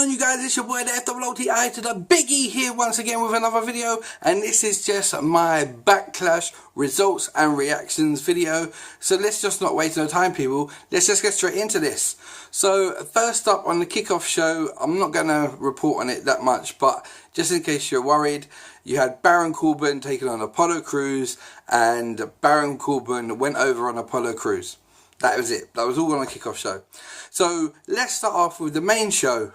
on, you guys? It's your boy the FOOTI to the Biggie here once again with another video, and this is just my backlash results and reactions video. So let's just not waste no time, people. Let's just get straight into this. So first up on the kickoff show, I'm not going to report on it that much, but just in case you're worried, you had Baron Corbin taking on Apollo Crews, and Baron Corbin went over on Apollo Crews. That was it. That was all on the kickoff show. So let's start off with the main show.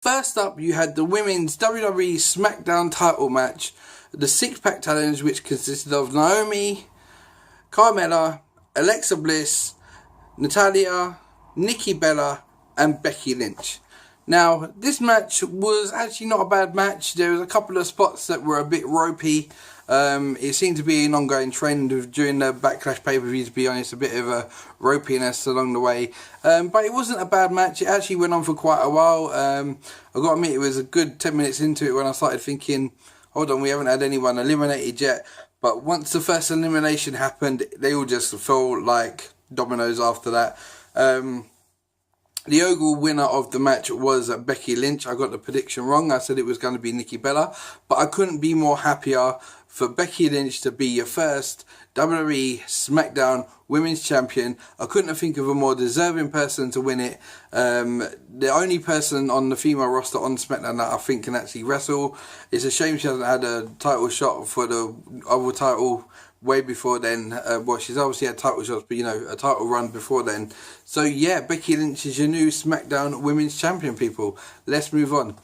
First up, you had the women's WWE Smackdown title match, the six-pack challenge, which consisted of Naomi, Carmella, Alexa Bliss, Natalya, Nikki Bella, and Becky Lynch. Now, this match was actually not a bad match. There was a couple of spots that were a bit ropey. It seemed to be an ongoing trend during the Backlash pay-per-view, to be honest, a bit of a ropiness along the way. But it wasn't a bad match. It actually went on for quite a while. I've got to admit, it was a good 10 minutes into it when I started thinking, hold on, we haven't had anyone eliminated yet. But once the first elimination happened, they all just fell like dominoes after that. The overall winner of the match was Becky Lynch. I got the prediction wrong. I said it was going to be Nikki Bella. But I couldn't be more happier for Becky Lynch to be your first WWE SmackDown Women's Champion. I couldn't think of a more deserving person to win it. The only person on the female roster on SmackDown that I think can actually wrestle. It's a shame she hasn't had a title shot for the other title way before then. Well, she's obviously had title shots, but you know, a title run before then. So yeah, Becky Lynch is your new SmackDown Women's Champion, people. Let's move on.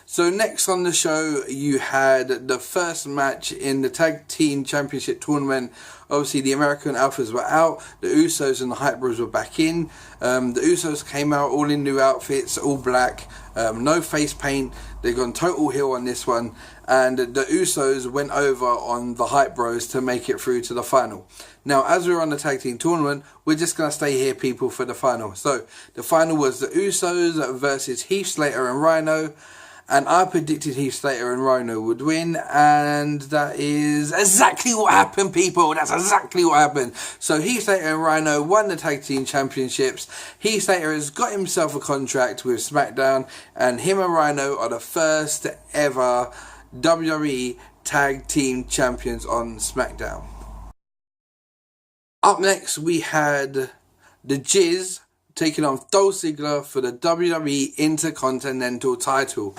So next on the show, you had the first match in the Tag Team Championship tournament. Obviously, the American Alphas were out. The Usos and the Hype Bros were back in. The Usos came out all in new outfits, all black, no face paint. They've gone total heel on this one. And the Usos went over on the Hype Bros to make it through to the final. Now, as we're on the Tag Team Tournament, we're just going to stay here, people, for the final. So, the final was the Usos versus Heath Slater and Rhino. And I predicted Heath Slater and Rhino would win, and that is exactly what happened, people. That's exactly what happened. So Heath Slater and Rhino won the Tag Team Championships. Heath Slater has got himself a contract with SmackDown, and him and Rhino are the first ever WWE Tag Team Champions on SmackDown. Up next, we had the Jizz taking on Dolph Ziggler for the WWE Intercontinental title.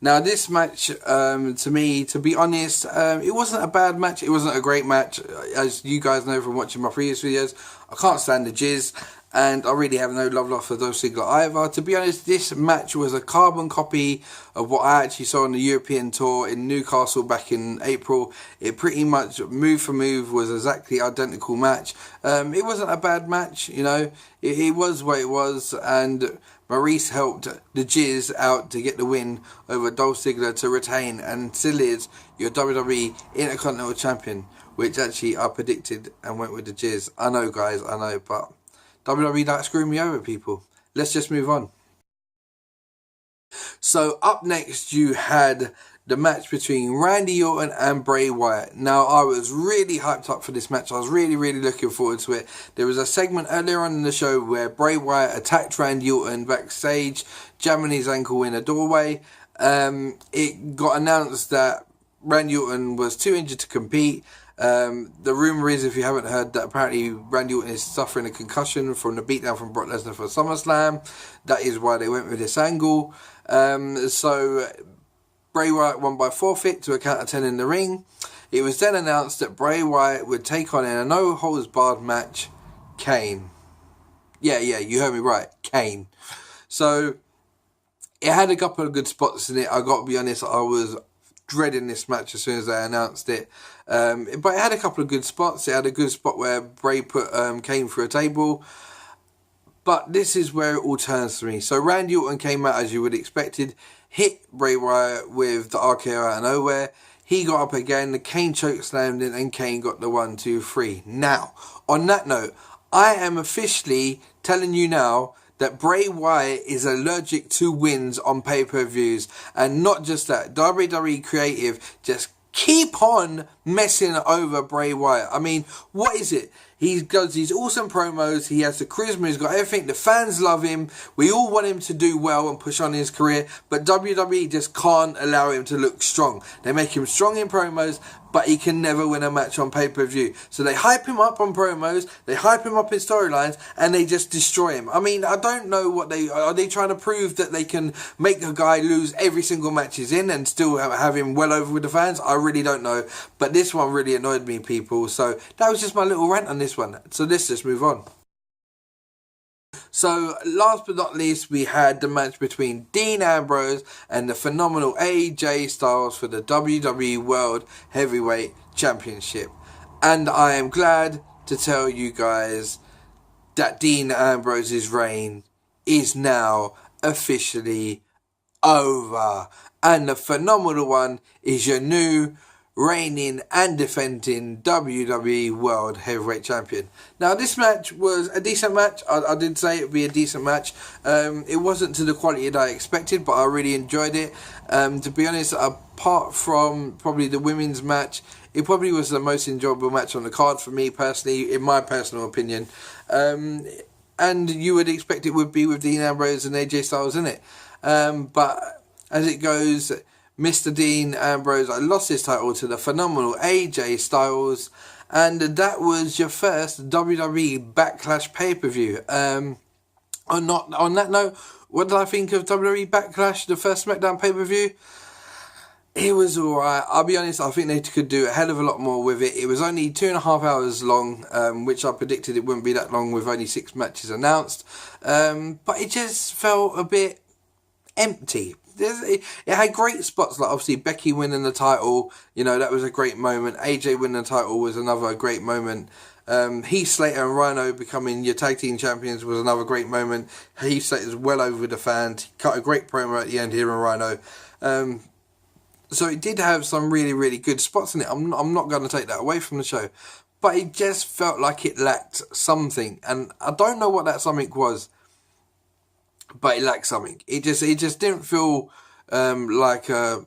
Now, this match, to me, to be honest, it wasn't a bad match. It wasn't a great match. As you guys know from watching my previous videos, I can't stand the Jizz, and I really have no love lost for Dolph Ziggler either. To be honest, this match was a carbon copy of what I actually saw on the European tour in Newcastle back in April. It pretty much, move for move, was exactly identical match. It wasn't a bad match, you know. It was what it was, and Maurice helped the Jizz out to get the win over Dolph Ziggler to retain, and still is your WWE Intercontinental Champion, which actually I predicted and went with the Jizz. I know, guys, I know, but WWE don't screw me over, people. Let's just move on. So up next, you had the match between Randy Orton and Bray Wyatt. Now, I was really hyped up for this match. I was really looking forward to it. There was a segment earlier on in the show where Bray Wyatt attacked Randy Orton backstage, jamming his ankle in a doorway. It got announced that Randy Orton was too injured to compete. The rumour is, if you haven't heard, that apparently Randy Orton is suffering a concussion from the beatdown from Brock Lesnar for SummerSlam. That is why they went with this angle. So Bray Wyatt won by forfeit to a count of 10 in the ring. It was then announced that Bray Wyatt would take on in a no-holds-barred match, Kane. Yeah, you heard me right, Kane. So it had a couple of good spots in it. I got to be honest, I was dreading this match as soon as they announced it. But it had a couple of good spots. It had a good spot where Bray put Kane through a table. But this is where it all turns for me. So Randy Orton came out as you would expected, hit Bray Wyatt with the RKO out of nowhere. He got up again, the Kane chokeslammed in, and Kane got the 1, 2, 3. Now, on that note, I am officially telling you now that Bray Wyatt is allergic to wins on pay-per-views. And not just that, WWE Creative just keep on messing over Bray Wyatt. I mean, what is it? He does these awesome promos. He has the charisma. He's got everything. The fans love him. We all want him to do well and push on his career. But WWE just can't allow him to look strong. They make him strong in promos, but he can never win a match on pay-per-view. So they hype him up on promos, they hype him up in storylines, and they just destroy him. I mean, I don't know what are they trying to prove that they can make a guy lose every single match he's in and still have him well over with the fans? I really don't know. But this one really annoyed me, people. So that was just my little rant on this one. So let's just move on. So, last but not least, we had the match between Dean Ambrose and the phenomenal AJ Styles for the WWE World Heavyweight Championship. And I am glad to tell you guys that Dean Ambrose's reign is now officially over. And the phenomenal one is your new reigning and defending WWE World Heavyweight Champion. Now, this match was a decent match. I did say it would be a decent match. It wasn't to the quality that I expected, but I really enjoyed it. To be honest, apart from probably the women's match, it probably was the most enjoyable match on the card for me personally, in my personal opinion. And you would expect it would be with Dean Ambrose and AJ Styles in it. But as it goes, Mr. Dean Ambrose lost his title to the phenomenal AJ Styles, and that was your first WWE Backlash pay-per-view. On that note, what did I think of WWE Backlash, the first Smackdown pay-per-view? It was alright. I'll be honest, I think they could do a hell of a lot more with it. It was only 2.5 hours long, which I predicted it wouldn't be that long with only 6 matches announced. But it just felt a bit empty. It had great spots, like obviously Becky winning the title, that was a great moment. AJ winning the title was another great moment. Heath Slater and Rhino becoming your tag team champions was another great moment. Heath Slater's well over the fans. He cut a great promo at the end here on Rhino. So it did have some really, really good spots in it. I'm not going to take that away from the show. But it just felt like it lacked something. And I don't know what that something was. But it lacked something. It just didn't feel like a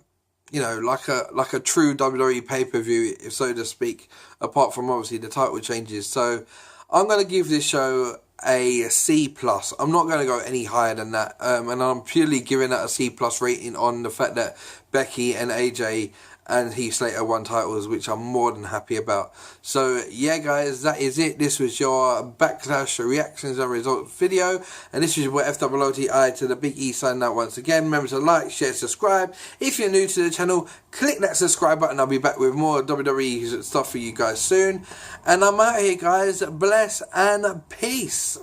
true WWE pay-per-view, if so to speak, apart from obviously the title changes. So I'm going to give this show a C+. I'm not going to go any higher than that. And I'm purely giving that a C+ rating on the fact that Becky and AJ and Heath Slater won titles, which I'm more than happy about. So yeah guys, that is it. This was your Backlash reactions and results video, and this is your FWOTI to the Big E signing out once again. Remember to like, share, subscribe. If you're new to the channel, click that subscribe button. I'll be back with more WWE stuff for you guys soon, and I'm out here guys. Bless and peace.